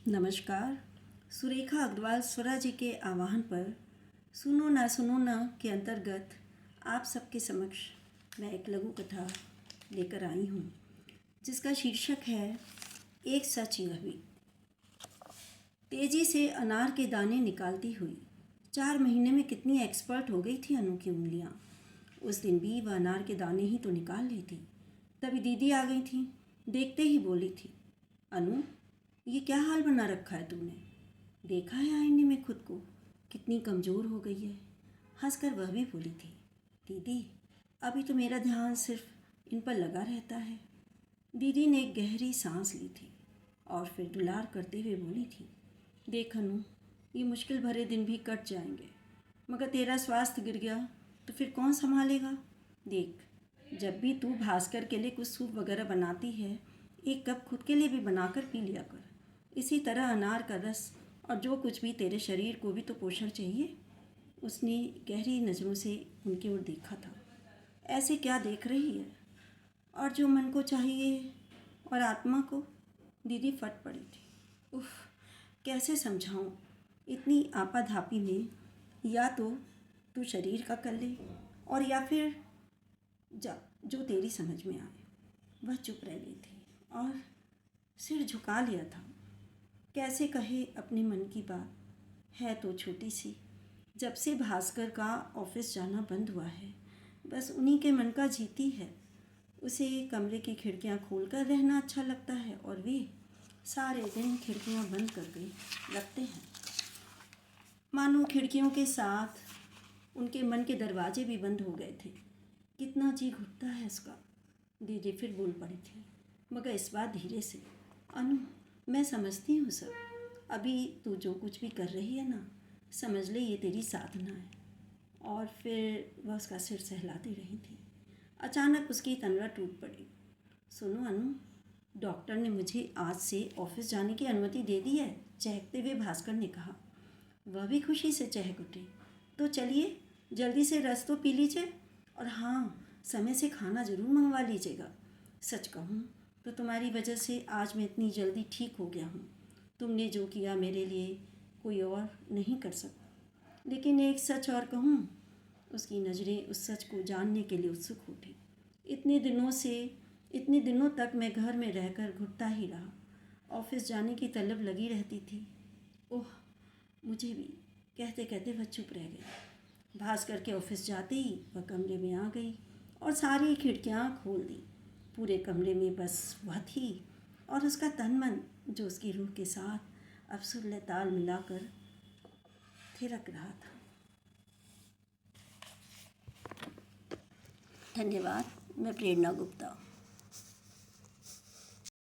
नमस्कार। सुरेखा अग्रवाल स्वरा जी के आह्वान पर सुनो ना के अंतर्गत आप सबके समक्ष मैं एक लघु कथा लेकर आई हूँ, जिसका शीर्षक है एक सच यह भी। तेजी से अनार के दाने निकालती हुई 4 महीने में कितनी एक्सपर्ट हो गई थी अनु की उंगलियाँ। उस दिन भी वह अनार के दाने ही तो निकाल ली थी। तभी दीदी आ गई थी। देखते ही बोली थी, अनु ये क्या हाल बना रखा है तूने? देखा है आईने में खुद को, कितनी कमज़ोर हो गई है। हंसकर वह भी बोली थी, दीदी अभी तो मेरा ध्यान सिर्फ इन पर लगा रहता है। दीदी ने एक गहरी सांस ली थी और फिर दुलार करते हुए बोली थी, देख अनु, ये मुश्किल भरे दिन भी कट जाएंगे, मगर तेरा स्वास्थ्य गिर गया तो फिर कौन संभालेगा? देख, जब भी तू भास्कर के लिए कुछ सूप वगैरह बनाती है, एक कप खुद के लिए भी बनाकर पी लिया कर। इसी तरह अनार का रस और जो कुछ भी, तेरे शरीर को भी तो पोषण चाहिए। उसने गहरी नज़रों से उनकी ओर देखा था। ऐसे क्या देख रही है? और जो मन को चाहिए और आत्मा को? दीदी फट पड़ी थी। उफ, कैसे समझाऊं? इतनी आपाधापी में या तो तू शरीर का कर ले और या फिर जो तेरी समझ में आए। वह चुप रह गई थी और सिर झुका लिया था। कैसे कहे अपने मन की बात? है तो छोटी सी। जब से भास्कर का ऑफिस जाना बंद हुआ है, बस उन्हीं के मन का जीती है। उसे कमरे की खिड़कियां खोलकर रहना अच्छा लगता है और वे सारे दिन खिड़कियां बंद कर गई रखते हैं, मानो खिड़कियों के साथ उनके मन के दरवाजे भी बंद हो गए थे। कितना जी घुटता है उसका। दीदी फिर बोल पड़ी थी, मगर इस बार धीरे से। अनु, मैं समझती हूँ सब। अभी तू जो कुछ भी कर रही है ना, समझ ले ये तेरी साधना है। और फिर वह उसका सिर सहलाती रही थी। अचानक उसकी तनवा टूट पड़ी। सुनो अनु, डॉक्टर ने मुझे आज से ऑफिस जाने की अनुमति दे दी है, चहकते हुए भास्कर ने कहा। वह भी खुशी से चहक उठे। तो चलिए जल्दी से रस तो पी लीजिए, और हाँ, समय से खाना ज़रूर मंगवा लीजिएगा। सच कहूँ तो तुम्हारी वजह से आज मैं इतनी जल्दी ठीक हो गया हूँ। तुमने जो किया मेरे लिए कोई और नहीं कर सकता। लेकिन एक सच और कहूँ। उसकी नज़रें उस सच को जानने के लिए उत्सुक उठी। इतने दिनों तक मैं घर में रहकर घुटता ही रहा। ऑफिस जाने की तलब लगी रहती थी। ओह, मुझे भी, कहते कहते वह चुप रह गई। भास्कर के ऑफिस जाते ही वह कमरे में आ गई और सारी खिड़कियाँ खोल दी। पूरे कमरे में बस वह थी और उसका तन मन, जो उसकी रूह के साथ अब सुर ताल मिलाकर थिरक रहा था। धन्यवाद। मैं प्रेरणा गुप्ता।